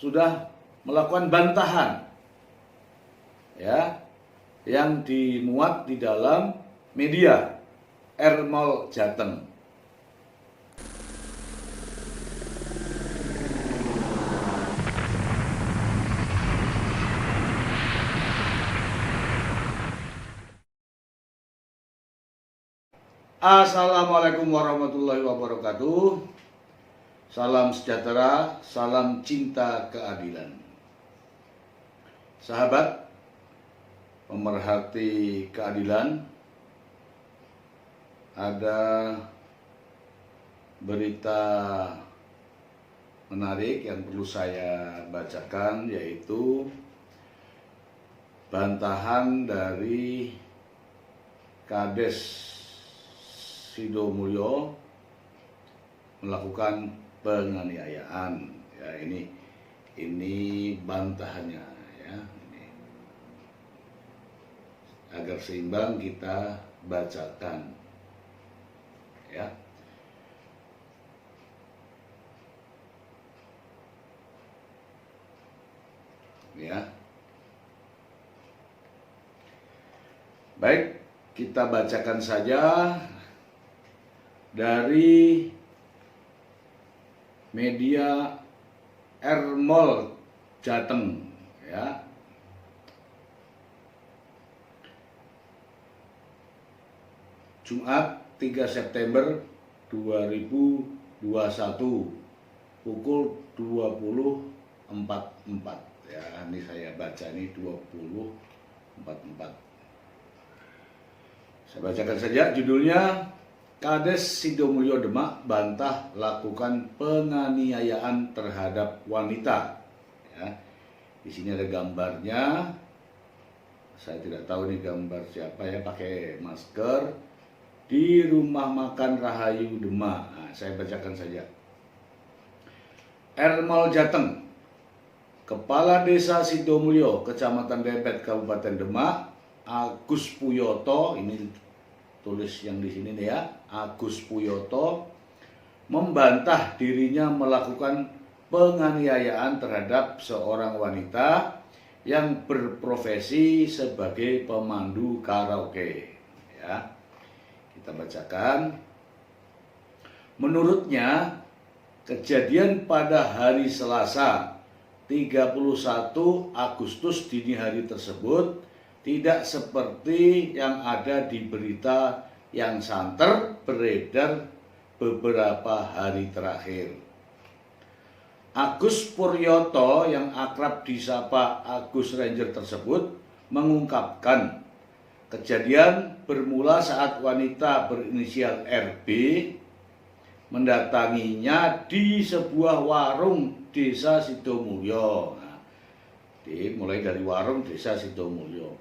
sudah melakukan bantahan ya yang dimuat di dalam media R-Mall Jateng. Assalamualaikum warahmatullahi wabarakatuh. Salam sejahtera, salam cinta keadilan. Sahabat pemerhati keadilan, ada berita menarik yang perlu saya bacakan, yaitu bantahan dari Kades Sidomulyo melakukan penganiayaan. Ya, ini bantahannya ya. Ini. Agar seimbang kita bacakan. Ya. Ya. Baik, kita bacakan saja dari media R-Mall Jateng ya. Jumat 3 September 2021 pukul 20.44 ya. Ini saya baca ini 20.44. Saya bacakan saja judulnya. Kades Sidomulyo Demak bantah lakukan penganiayaan terhadap wanita. Ya, di sini ada gambarnya. Saya tidak tahu ini gambar siapa ya, pakai masker di rumah makan Rahayu Demak. Nah, saya bacakan saja. R-Mall Jateng, Kepala Desa Sidomulyo, Kecamatan Dempet, Kabupaten Demak, Agus Puyoto, ini tulis yang di sini nih ya, Agus Puyoto membantah dirinya melakukan penganiayaan terhadap seorang wanita yang berprofesi sebagai pemandu karaoke. Ya, kita bacakan. Menurutnya, kejadian pada hari Selasa 31 Agustus dini hari tersebut tidak seperti yang ada di berita yang santer beredar beberapa hari terakhir. Agus Puryoto yang akrab disapa Agus Ranger tersebut mengungkapkan kejadian bermula saat wanita berinisial RB mendatanginya di sebuah warung Desa Sidomulyo. Nah, mulai dari warung Desa Sidomulyo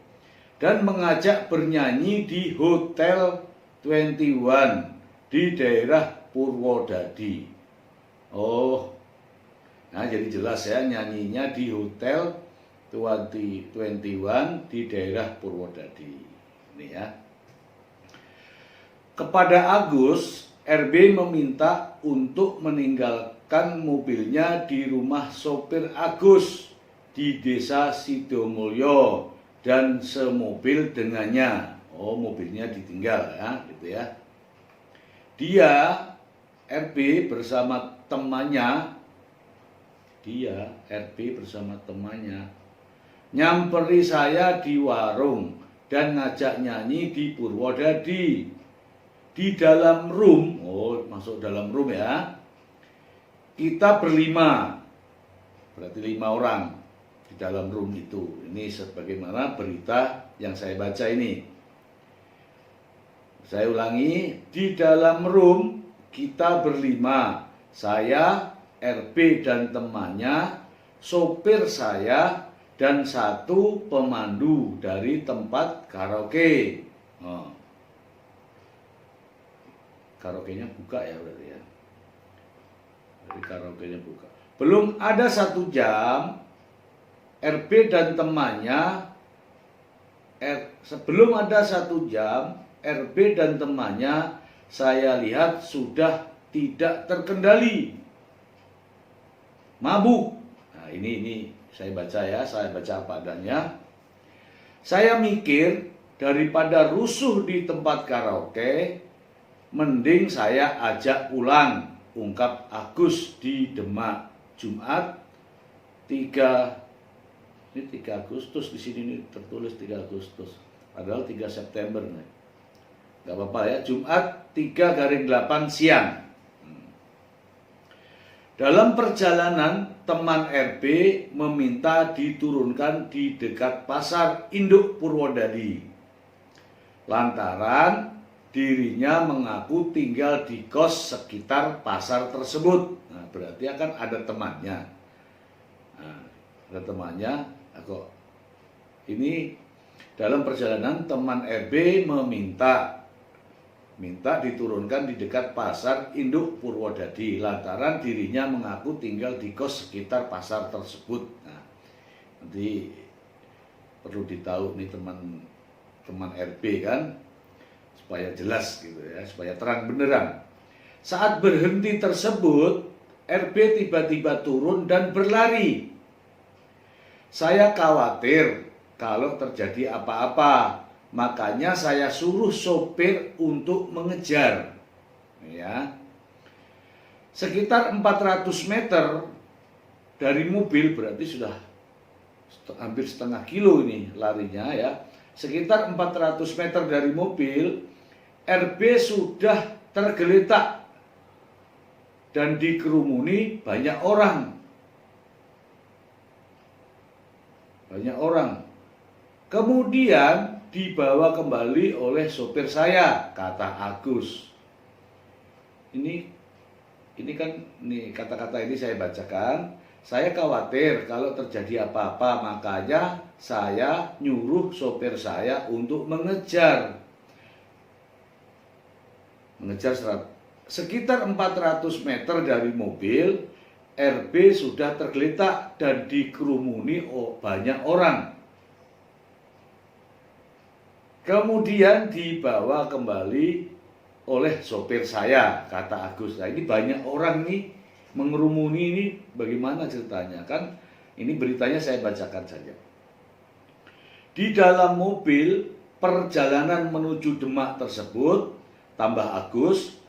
dan mengajak bernyanyi di Hotel 21 di daerah Purwodadi. Oh, nah jadi jelas ya, nyanyinya di Hotel 21 di daerah Purwodadi. Ini ya. Kepada Agus, RB meminta untuk meninggalkan mobilnya di rumah sopir Agus di Desa Sidomulyo dan semobil dengannya. Oh, mobilnya ditinggal ya, gitu ya. Dia RB bersama temannya nyamperi saya di warung dan ngajak nyanyi di Purwodadi. Di dalam room, oh masuk dalam room ya. Kita berlima, berarti 5 orang di dalam room itu. Ini sebagaimana berita yang saya baca ini. Saya ulangi, di dalam room kita berlima, saya, RB dan temannya, sopir saya, dan 1 pemandu dari tempat karaoke. Oh. Karaoke-nya buka ya berarti ya. Jadi karaoke-nya buka. Belum ada 1 jam, RB dan temannya, sebelum ada 1 jam, RB dan temannya saya lihat sudah tidak terkendali, mabuk. Nah ini saya baca ya, saya baca apa adanya. Saya mikir daripada rusuh di tempat karaoke, mending saya ajak pulang, ungkap Agus di Demak, Jumat 3 Agustus, di sini ini tertulis 3 Agustus, padahal 3 September nih. Gak apa-apa ya, Jumat 3/8 siang. Dalam perjalanan, teman RB meminta diturunkan di dekat pasar induk Purwodadi. Lantaran dirinya mengaku tinggal di kos sekitar pasar tersebut. Nah, berarti akan ada temannya. Nah, ada temannya. Kok ini dalam perjalanan teman RB meminta diturunkan di dekat pasar induk Purwodadi lantaran dirinya mengaku tinggal di kos sekitar pasar tersebut. Nah, nanti perlu ditahu nih teman RB kan, supaya jelas gitu ya, supaya terang benderang. Saat berhenti tersebut, RB tiba-tiba turun dan berlari. Saya khawatir kalau terjadi apa-apa, makanya saya suruh sopir untuk mengejar. Ya. Sekitar 400 meter dari mobil, berarti sudah hampir setengah kilo ini larinya ya. Sekitar 400 meter dari mobil, RB sudah tergeletak dan dikerumuni banyak orang. Kemudian dibawa kembali oleh sopir saya, kata Agus. Ini kan kata-kata ini saya bacakan. Saya khawatir kalau terjadi apa-apa, makanya saya nyuruh sopir saya untuk mengejar sekitar 400 meter dari mobil. RB sudah tergeletak dan dikerumuni banyak orang. Kemudian dibawa kembali oleh sopir saya, kata Agus. Nah, ini banyak orang nih mengerumuni, ini bagaimana ceritanya? Kan ini beritanya saya bacakan saja. Di dalam mobil perjalanan menuju Demak tersebut, tambah Agus,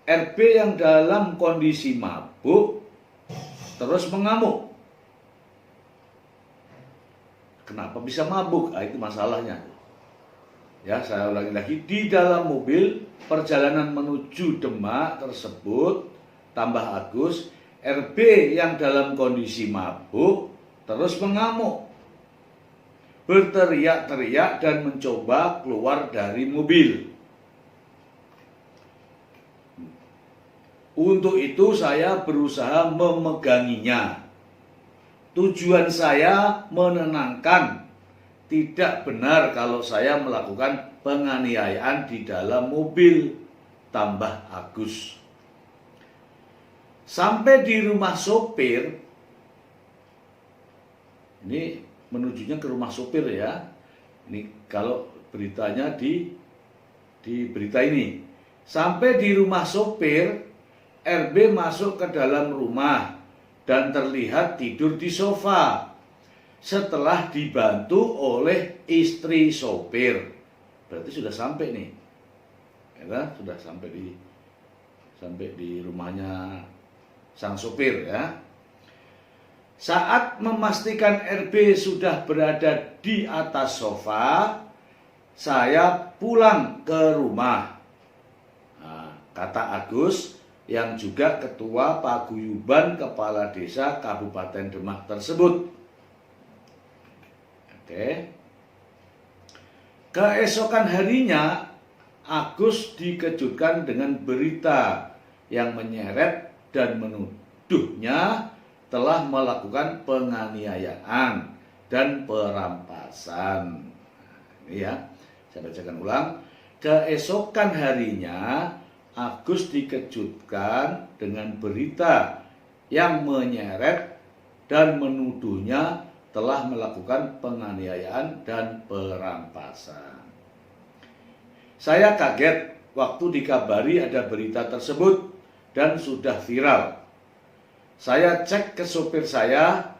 RB yang dalam kondisi mabuk terus mengamuk. Kenapa bisa mabuk? Nah, itu masalahnya. Ya, saya ulangi lagi. Di dalam mobil perjalanan menuju Demak tersebut, tambah Agus, RB yang dalam kondisi mabuk terus mengamuk, berteriak-teriak dan mencoba keluar dari mobil. Untuk itu saya berusaha memeganginya. Tujuan saya menenangkan. Tidak benar kalau saya melakukan penganiayaan di dalam mobil, tambah Agus. Sampai di rumah sopir, ini menujunya ke rumah sopir ya. Ini kalau beritanya di berita ini. Sampai di rumah sopir, RB masuk ke dalam rumah dan terlihat tidur di sofa setelah dibantu oleh istri sopir. Berarti sudah sampai nih, ya, sudah sampai di rumahnya sang sopir ya. Saat memastikan RB sudah berada di atas sofa, saya pulang ke rumah. Nah, kata Agus yang juga ketua paguyuban kepala desa Kabupaten Demak tersebut. Oke. Keesokan harinya Agus dikejutkan dengan berita yang menyeret dan menuduhnya telah melakukan penganiayaan dan perampasan. Nah, ini ya, saya bacakan ulang. Keesokan harinya Agus dikejutkan dengan berita yang menyeret dan menuduhnya telah melakukan penganiayaan dan perampasan. Saya kaget waktu dikabari ada berita tersebut dan sudah viral. Saya cek ke sopir saya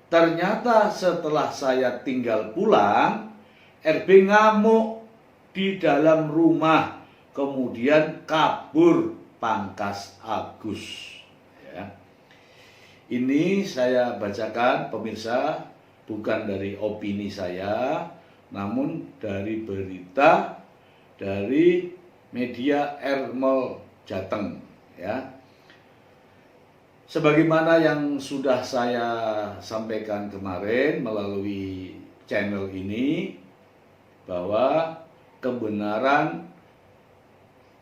Ternyata setelah saya tinggal pulang, RB ngamuk di dalam rumah, kemudian kabur pangkas Agus. Ya. Ini saya bacakan pemirsa, bukan dari opini saya, namun dari berita dari media Ermol Jateng. Ya. Sebagaimana yang sudah saya sampaikan kemarin melalui channel ini, bahwa kebenaran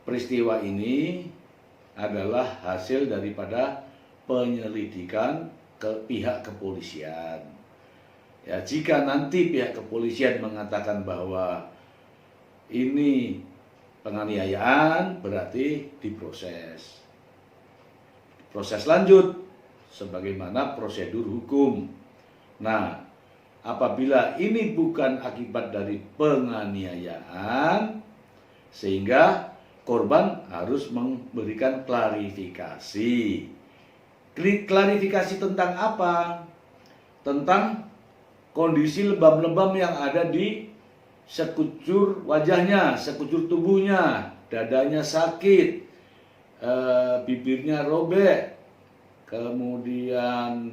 peristiwa ini adalah hasil daripada penyelidikan ke pihak kepolisian. Ya, jika nanti pihak kepolisian mengatakan bahwa ini penganiayaan, berarti diproses. Proses lanjut sebagaimana prosedur hukum. Nah, apabila ini bukan akibat dari penganiayaan, sehingga korban harus memberikan klarifikasi. Klarifikasi tentang apa? Tentang kondisi lebam-lebam yang ada di sekujur wajahnya, sekujur tubuhnya, dadanya sakit, bibirnya robek, kemudian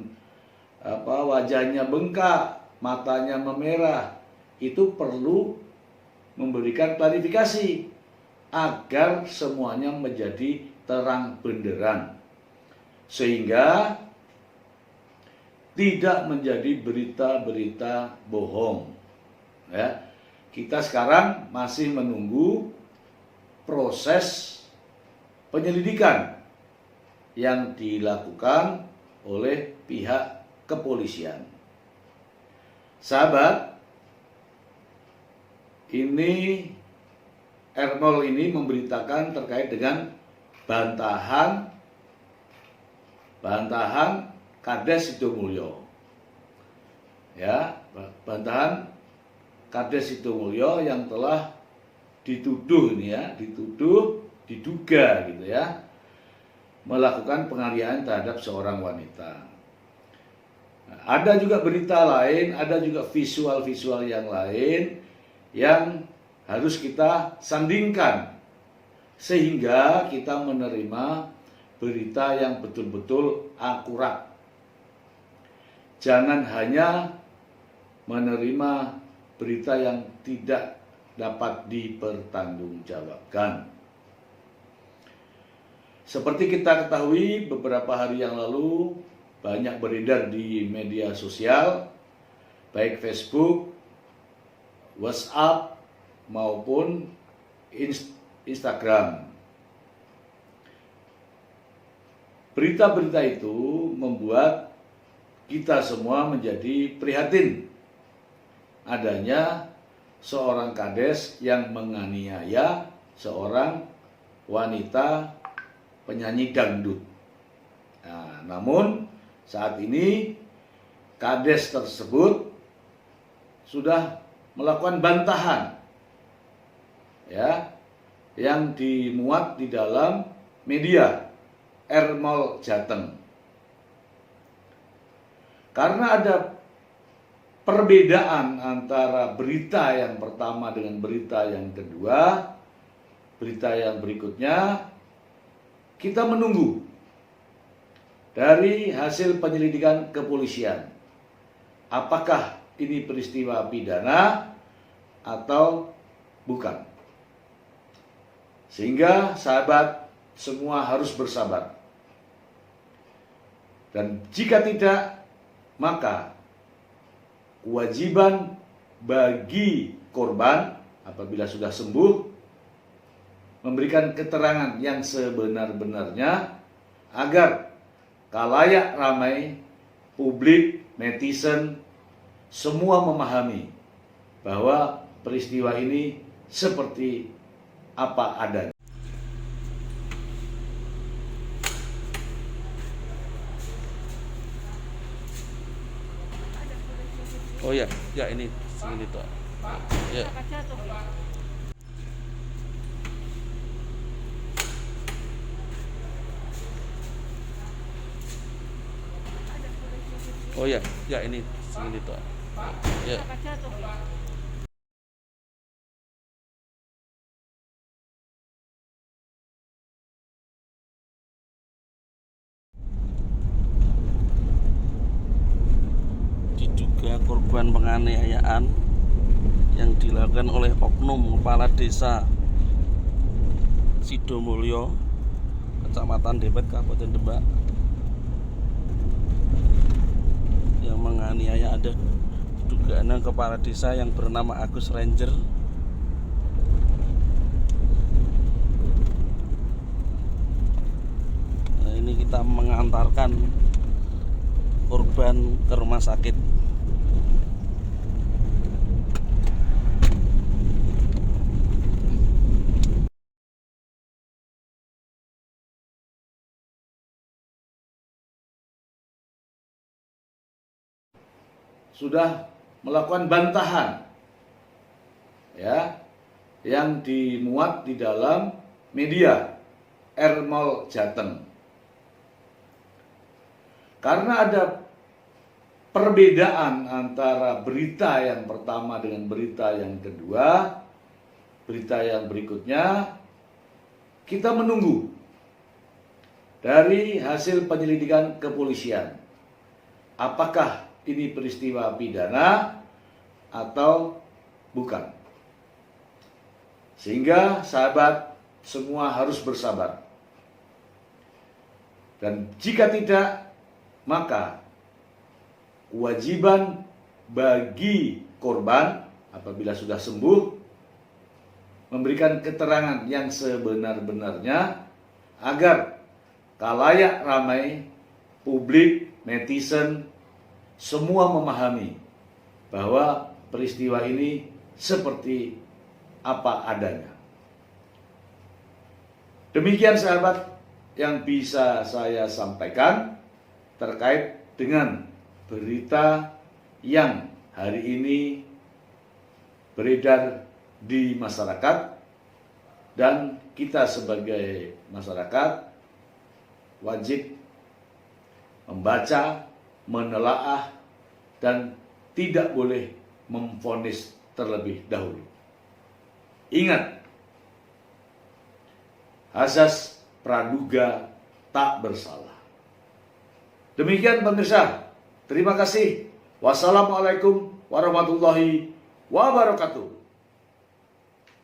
wajahnya bengkak, matanya memerah. Itu perlu memberikan klarifikasi agar semuanya menjadi terang benderang, sehingga tidak menjadi berita-berita bohong. Ya, kita sekarang masih menunggu proses penyelidikan yang dilakukan oleh pihak kepolisian. Sahabat, ini Ermol ini memberitakan terkait dengan bantahan Kades Sidomulyo. Ya, bantahan Kades Sidomulyo yang telah dituduh ini ya, diduga gitu ya, melakukan penganiayaan terhadap seorang wanita. Ada juga berita lain, ada juga visual-visual yang lain yang harus kita sandingkan sehingga kita menerima berita yang betul-betul akurat. Jangan hanya menerima berita yang tidak dapat dipertanggungjawabkan. Seperti kita ketahui, beberapa hari yang lalu banyak beredar di media sosial, baik Facebook, WhatsApp, maupun Instagram. Berita-berita itu membuat kita semua menjadi prihatin adanya seorang kades yang menganiaya seorang wanita penyanyi dangdut. Nah, namun saat ini kades tersebut sudah melakukan bantahan, ya, yang dimuat di dalam media Ermol Jateng. Karena ada perbedaan antara berita yang pertama dengan berita yang kedua, berita yang berikutnya, kita menunggu dari hasil penyelidikan kepolisian. Apakah ini peristiwa pidana atau bukan? Sehingga sahabat semua harus bersabar. Dan jika tidak, maka kewajiban bagi korban apabila sudah sembuh memberikan keterangan yang sebenar-benarnya agar khalayak ramai, publik, netizen, semua memahami bahwa peristiwa ini seperti apa adanya. Oh ya, ya ini segini tuh. Ya. Oh Oh ya, ya ini segini tuh. Ya. Diduga korban penganiayaan yang dilakukan oleh oknum kepala desa Sidomulyo, Kecamatan Depet, Kabupaten Demak, yang menganiaya ada dugaan kepala desa yang bernama Agus Ranger. Nah, ini kita mengantarkan korban ke rumah sakit. Sudah melakukan bantahan ya yang dimuat di dalam media Ermol Jateng. Karena ada perbedaan antara berita yang pertama dengan berita yang kedua, berita yang berikutnya, kita menunggu dari hasil penyelidikan kepolisian. Apakah ini peristiwa pidana atau bukan? Sehingga sahabat semua harus bersabar. Dan jika tidak, maka kewajiban bagi korban apabila sudah sembuh memberikan keterangan yang sebenar-benarnya agar khalayak ramai, publik, netizen, semua memahami bahwa peristiwa ini seperti apa adanya. Demikian sahabat yang bisa saya sampaikan terkait dengan berita yang hari ini beredar di masyarakat, dan kita sebagai masyarakat wajib membaca, menelaah, dan tidak boleh memvonis terlebih dahulu. Ingat, azas praduga tak bersalah. Demikian pemirsa, terima kasih. Wassalamualaikum warahmatullahi wabarakatuh.